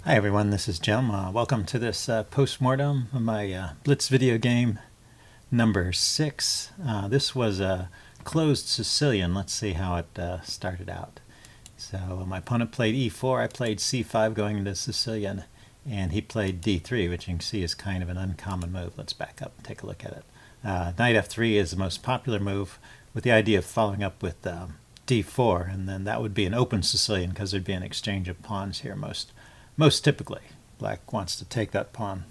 Hi everyone, this is Jim. Welcome to this post-mortem of my Blitz video game number 6. This was a closed Sicilian. Let's see how it started out. So my opponent played e4, I played c5 going into Sicilian, and he played d3, which you can see is kind of an uncommon move. Let's back up and take a look at it. Knight f3 is the most popular move, with the idea of following up with d4, and then that would be an open Sicilian because there'd be an exchange of pawns here most typically. Black wants to take that pawn.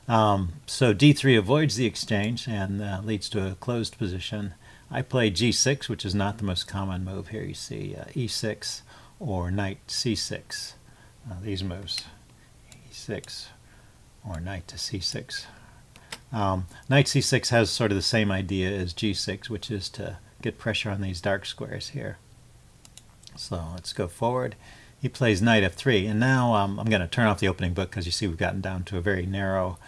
So d3 avoids the exchange and leads to a closed position. I play g6, which is not the most common move here. You see e6 or knight c6. These moves, e6 or knight to c6. Knight c6 has sort of the same idea as g6, which is to get pressure on these dark squares here. So let's go forward. He plays knight f3, and now I'm going to turn off the opening book because you see we've gotten down to a very narrow,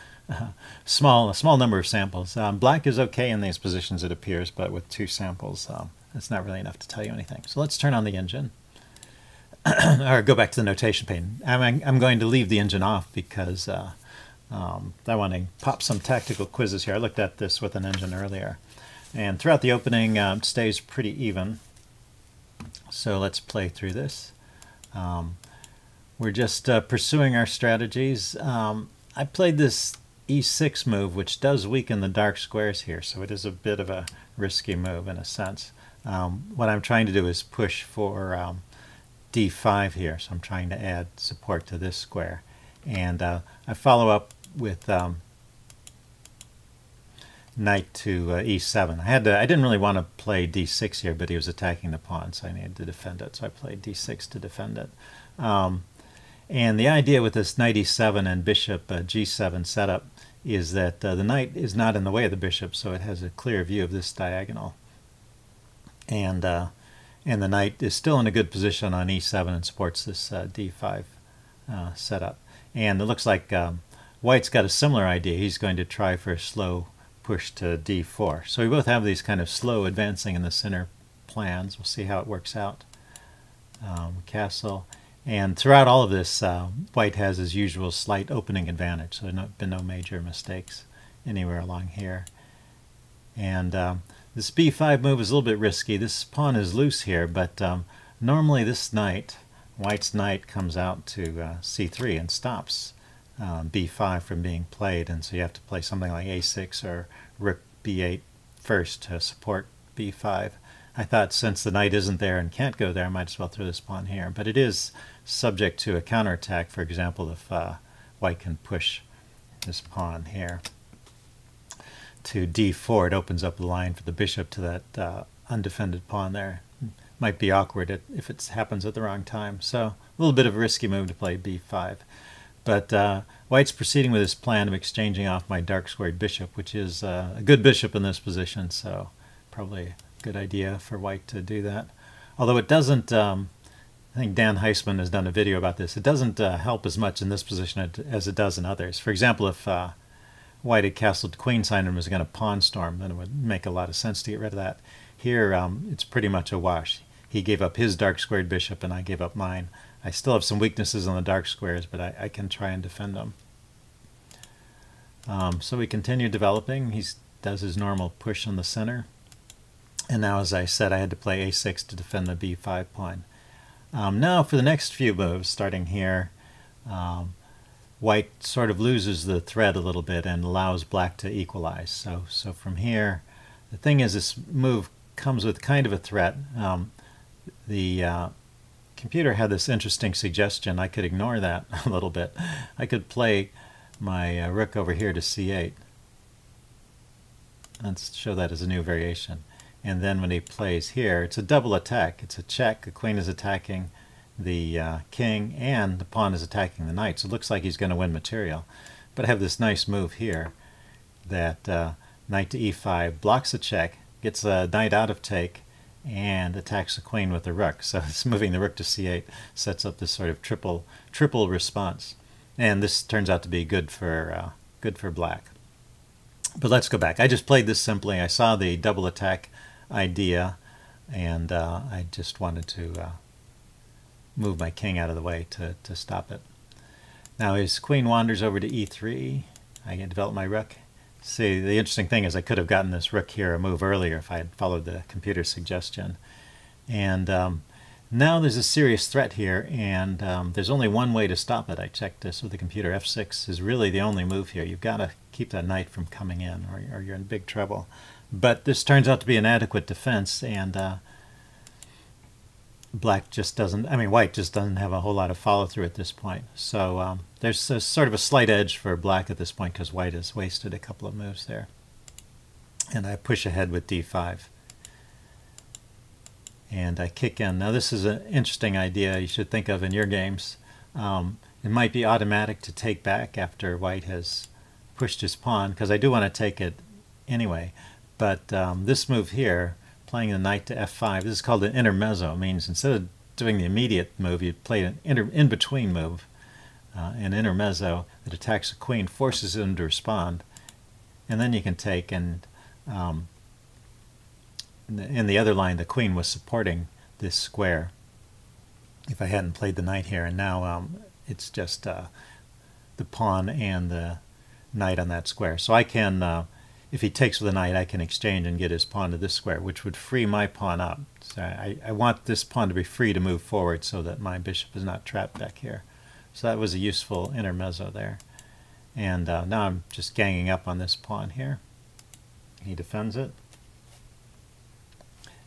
small number of samples. Black is okay in these positions, it appears, but with 2 samples, it's not really enough to tell you anything. So let's turn on the engine, or go back to the notation pane. I'm going to leave the engine off because I want to pop some tactical quizzes here. I looked at this with an engine earlier, and throughout the opening it stays pretty even. So let's play through this. We're just pursuing our strategies. I played this e6 move, which does weaken the dark squares here, so it is a bit of a risky move in a sense. What I'm trying to do is push for d5 here, so I'm trying to add support to this square. And I follow up with knight to e7. I didn't really want to play d6 here, but he was attacking the pawn, so I needed to defend it. So I played d6 to defend it. And the idea with this knight e7 and bishop g7 setup is that the knight is not in the way of the bishop, so it has a clear view of this diagonal. And the knight is still in a good position on e7 and supports this d5 setup. And it looks like White's got a similar idea. He's going to try for a slow push to d4. So we both have these kind of slow advancing in the center plans. We'll see how it works out. Castle. And throughout all of this, White has his usual slight opening advantage, so there have been no major mistakes anywhere along here. And this b5 move is a little bit risky. This pawn is loose here, but normally this knight, White's knight, comes out to c3 and stops b5 from being played, and so you have to play something like a6 or rook b8 first to support b5. I thought since the knight isn't there and can't go there, I might as well throw this pawn here, but it is subject to a counterattack. For example, if White can push this pawn here to d4, it opens up the line for the bishop to that undefended pawn there. Might be awkward if it happens at the wrong time, so a little bit of a risky move to play b5. But White's proceeding with his plan of exchanging off my dark squared bishop, which is a good bishop in this position, so probably a good idea for White to do that. Although it doesn't, I think Dan Heisman has done a video about this, it doesn't help as much in this position as it does in others. For example, if White had castled queenside and was going to pawn storm, then it would make a lot of sense to get rid of that. Here it's pretty much a wash. He gave up his dark squared bishop and I gave up mine. I still have some weaknesses on the dark squares, but I can try and defend them. So we continue developing. He does his normal push in the center. And now, as I said, I had to play a6 to defend the b5 pawn. Now for the next few moves, starting here, White sort of loses the thread a little bit and allows Black to equalize. So from here, the thing is, this move comes with kind of a threat. The computer had this interesting suggestion. I could ignore that a little bit. I could play my rook over here to c8. Let's show that as a new variation. And then when he plays here, it's a double attack. It's a check. The queen is attacking the king, and the pawn is attacking the knight. So it looks like he's going to win material. But I have this nice move here that knight to e5 blocks a check, gets a knight out of take, and attacks the queen with the rook. So it's moving the rook to c8 sets up this sort of triple response. And this turns out to be good for Black. But let's go back. I just played this simply. I saw the double attack idea, and I just wanted to move my king out of the way to stop it. Now his queen wanders over to e3. I can develop my rook. See, the interesting thing is I could have gotten this rook here a move earlier if I had followed the computer suggestion. And now there's a serious threat here, and there's only one way to stop it. I checked this with the computer. F6 is really the only move here. You've got to keep that knight from coming in, or you're in big trouble. But this turns out to be an adequate defense, and black just doesn't, I mean, white just doesn't have a whole lot of follow-through at this point. So there's a, sort of a slight edge for black at this point because white has wasted a couple of moves there. And I push ahead with d5. And I kick in. Now this is an interesting idea you should think of in your games. It might be automatic to take back after white has pushed his pawn, because I do want to take it anyway. But this move here, playing the knight to f5, this is called an intermezzo. It means instead of doing the immediate move, you play an in-between move, an intermezzo that attacks the queen, forces him to respond, and then you can take, and in the other line the queen was supporting this square if I hadn't played the knight here, and now it's just the pawn and the knight on that square. So I can, if he takes with the knight, I can exchange and get his pawn to this square, which would free my pawn up. So I want this pawn to be free to move forward so that my bishop is not trapped back here. So that was a useful intermezzo there. And now I'm just ganging up on this pawn here. He defends it.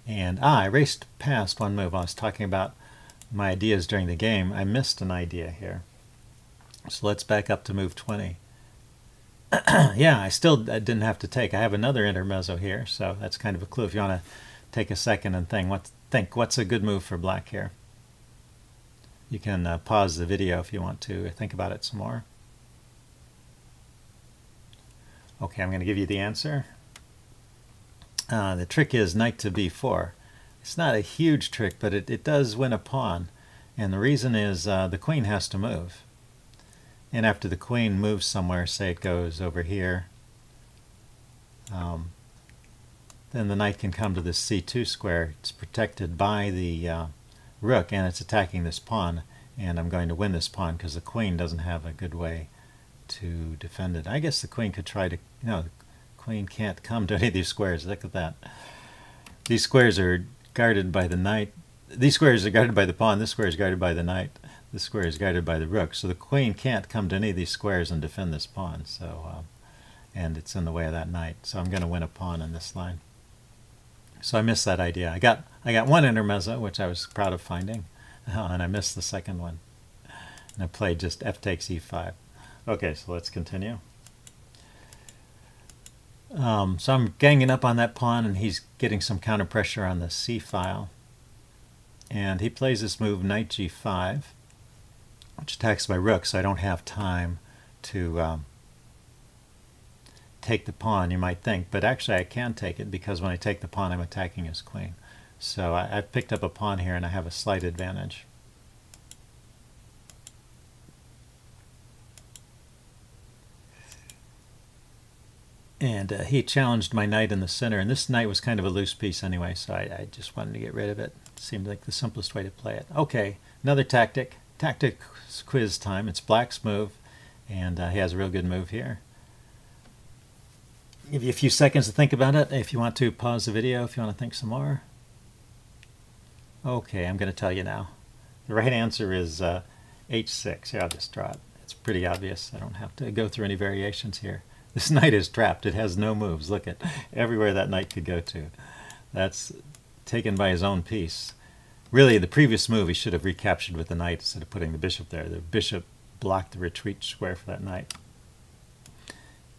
And I raced past one move. I was talking about my ideas during the game. I missed an idea here. So let's back up to move 20. Yeah, I still didn't have to take. I have another intermezzo here, so that's kind of a clue. If you want to take a second and think what's a good move for black here. You can pause the video if you want to think about it some more. Okay, I'm going to give you the answer. The trick is knight to b4. It's not a huge trick, but it does win a pawn. And the reason is the queen has to move. And after the queen moves somewhere, say it goes over here, then the knight can come to this c2 square. It's protected by the rook, and it's attacking this pawn. And I'm going to win this pawn because the queen doesn't have a good way to defend it. I guess the queen could try to, the queen can't come to any of these squares. Look at that. These squares are guarded by the knight. These squares are guarded by the pawn. This square is guarded by the knight. This square is guarded by the rook. So the queen can't come to any of these squares and defend this pawn. So, and it's in the way of that knight. So I'm going to win a pawn in this line. So I missed that idea. I got one intermezzo, which I was proud of finding, and I missed the second one. And I played just f takes e5. Okay, so let's continue. So I'm ganging up on that pawn, and he's getting some counter pressure on the c file. And he plays this move, knight g5, which attacks my rook, so I don't have time to take the pawn, you might think. But actually I can take it, because when I take the pawn, I'm attacking his queen. So I've picked up a pawn here, and I have a slight advantage. And he challenged my knight in the center, and this knight was kind of a loose piece anyway, so I just wanted to get rid of it. It seemed like the simplest way to play it. Okay, another tactic. Tactics quiz time. It's black's move, and he has a real good move here. Give you a few seconds to think about it. If you want to, pause the video if you want to think some more. Okay, I'm going to tell you now. The right answer is h6. Here, I'll just draw it. It's pretty obvious. I don't have to go through any variations here. This knight is trapped. It has no moves. Look at everywhere that knight could go to. That's taken by his own piece. Really, the previous move he should have recaptured with the knight instead of putting the bishop there. The bishop blocked the retreat square for that knight.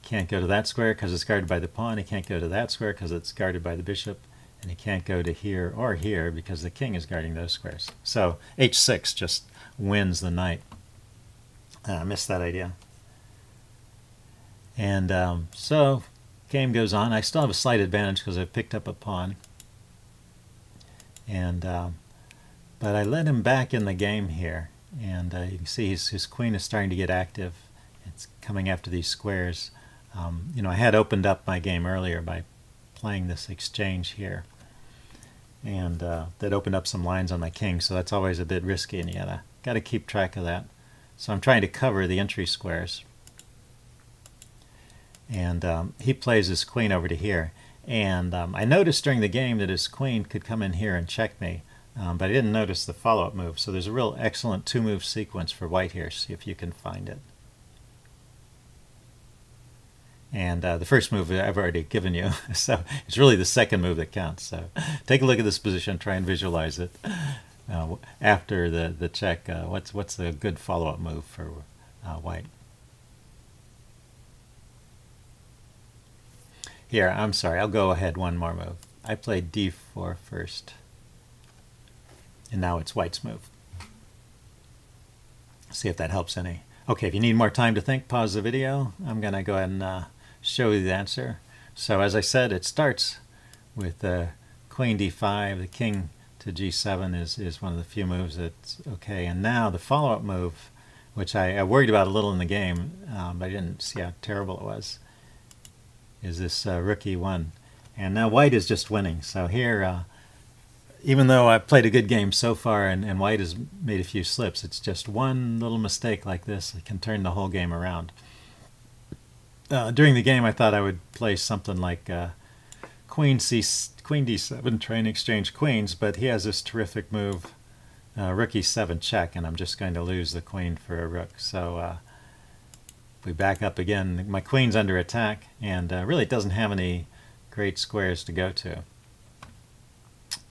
Can't go to that square because it's guarded by the pawn. He can't go to that square because it's guarded by the bishop. And he can't go to here or here because the king is guarding those squares. So h6 just wins the knight. I missed that idea. And so game goes on. I still have a slight advantage because I've picked up a pawn. And but I let him back in the game here. And you can see his queen is starting to get active. It's coming after these squares. I had opened up my game earlier by playing this exchange here. And that opened up some lines on my king, so that's always a bit risky, and you got to keep track of that. So I'm trying to cover the entry squares. And he plays his queen over to here. And I noticed during the game that his queen could come in here and check me, but I didn't notice the follow-up move. So there's a real excellent two-move sequence for white here. See if you can find it. And the first move I've already given you, so it's really the second move that counts. So take a look at this position, try and visualize it. After the check, what's a good follow-up move for white? Here, I'm sorry, I'll go ahead one more move. I played d4 first, and now it's white's move. See if that helps any. Okay, if you need more time to think, pause the video. I'm going to go ahead and show you the answer. So as I said, it starts with queen d5. The king to g7 is one of the few moves that's okay. And now the follow-up move, which I worried about a little in the game, but I didn't see how terrible it was, is this rook e1. And now white is just winning. So here, even though I've played a good game so far and white has made a few slips, it's just one little mistake like this that can turn the whole game around. During the game, I thought I would play something like queen d7, trying to exchange queens, but he has this terrific move, rook e7 check, and I'm just going to lose the queen for a rook. So if we back up again, my queen's under attack, and really it doesn't have any great squares to go to.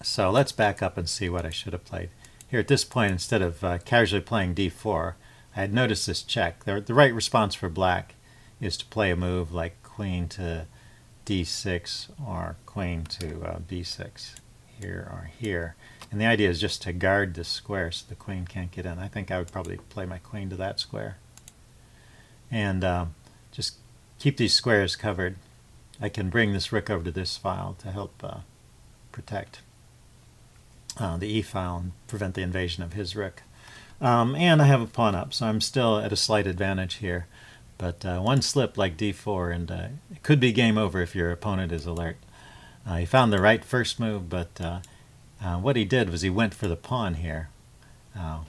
So let's back up and see what I should have played. Here at this point, instead of casually playing d4, I had noticed this check. The right response for black is to play a move like queen to d6 or queen to b6 here or here. And the idea is just to guard this square so the queen can't get in. I think I would probably play my queen to that square. And just keep these squares covered. I can bring this rook over to this file to help protect the e file and prevent the invasion of his rook. And I have a pawn up, so I'm still at a slight advantage here. But one slip like d4 and it could be game over if your opponent is alert. He found the right first move, but what he did was he went for the pawn here.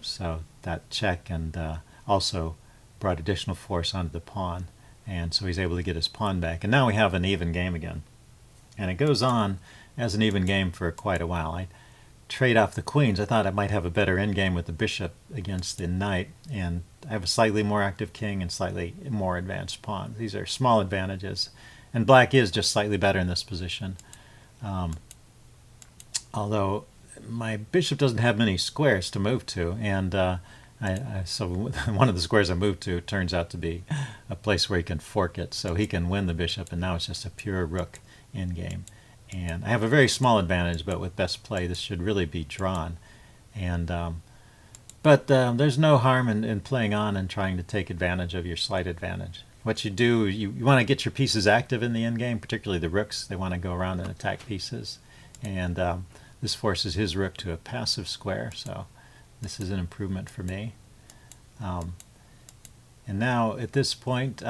So that check and also brought additional force onto the pawn. And so he's able to get his pawn back. And now we have an even game again. And it goes on as an even game for quite a while. I trade off the queens. I thought I might have a better endgame with the bishop against the knight, and I have a slightly more active king and slightly more advanced pawn. These are small advantages, and black is just slightly better in this position. Although my bishop doesn't have many squares to move to, and so one of the squares I moved to turns out to be a place where he can fork it, so he can win the bishop, and now it's just a pure rook endgame. And I have a very small advantage, but with best play, this should really be drawn. And but there's no harm in playing on and trying to take advantage of your slight advantage. What you do, you want to get your pieces active in the endgame, particularly the rooks. They want to go around and attack pieces. And this forces his rook to a passive square, so this is an improvement for me. And now, at this point,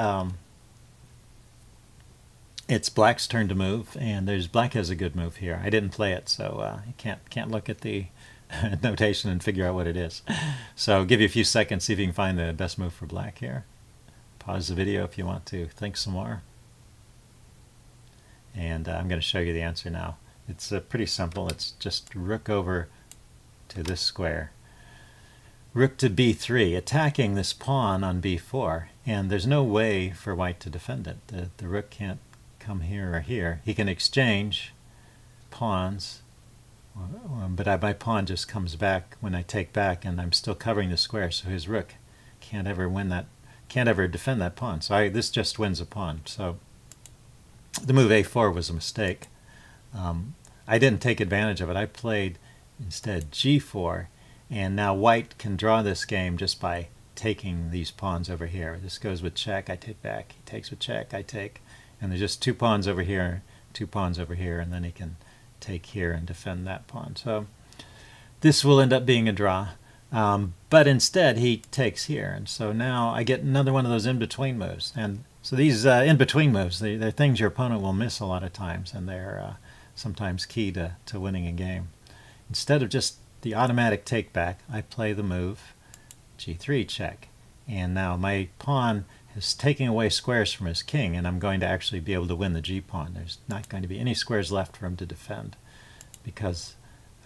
it's black's turn to move, and black has a good move here. I didn't play it, so you can't look at the notation and figure out what it is. So I'll give you a few seconds, see if you can find the best move for black here. Pause the video if you want to think some more. And I'm going to show you the answer now. It's pretty simple. It's just rook over to this square. Rook to b3, attacking this pawn on b4, and there's no way for white to defend it. The rook can't come here or here. He can exchange pawns, but my pawn just comes back when I take back, and I'm still covering the square, so his rook can't ever win that, can't ever defend that pawn. So this just wins a pawn. So the move a4 was a mistake. I didn't take advantage of it. I played instead g4, and now white can draw this game just by taking these pawns over here. This goes with check, I take back. He takes with check, I take. And there's just 2 pawns over here, 2 pawns over here, and then he can take here and defend that pawn. So this will end up being a draw. But instead, he takes here. And so now I get another one of those in-between moves. And so these in-between moves, they're things your opponent will miss a lot of times, and they're sometimes key to winning a game. Instead of just the automatic take back, I play the move g3 check. And now my pawn is taking away squares from his king, and I'm going to actually be able to win the g-pawn. There's not going to be any squares left for him to defend, because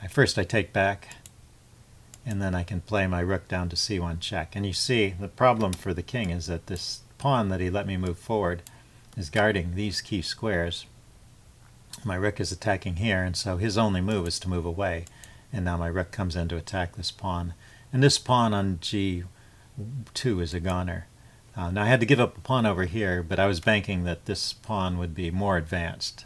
first I take back, and then I can play my rook down to c1 check. And you see, the problem for the king is that this pawn that he let me move forward is guarding these key squares. My rook is attacking here, and so his only move is to move away. And now my rook comes in to attack this pawn. And this pawn on g2 is a goner. Now I had to give up a pawn over here, but I was banking that this pawn would be more advanced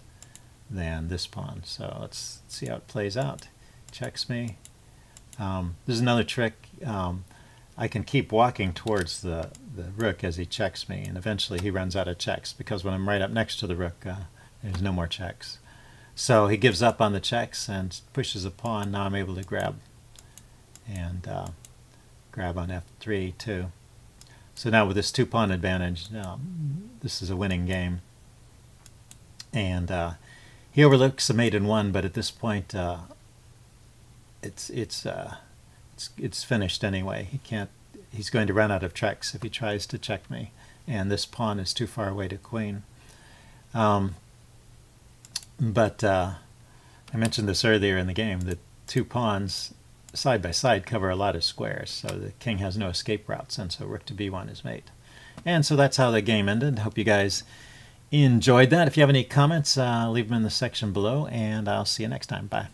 than this pawn. So let's see how it plays out. Checks me. There's another trick. I can keep walking towards the rook as he checks me, and eventually he runs out of checks, because when I'm right up next to the rook, there's no more checks. So he gives up on the checks and pushes a pawn. Now I'm able to grab, and grab on f3 too. So now with this two-pawn advantage, this is a winning game. And he overlooks a mate in one, but at this point, it's finished anyway. He can't. He's going to run out of checks if he tries to check me, and this pawn is too far away to queen. But I mentioned this earlier in the game, that two pawns side by side cover a lot of squares, so the king has no escape routes, and so rook to b1 is mate. And so that's how the game ended. Hope you guys enjoyed that. If you have any comments, leave them in the section below, and I'll see you next time. Bye.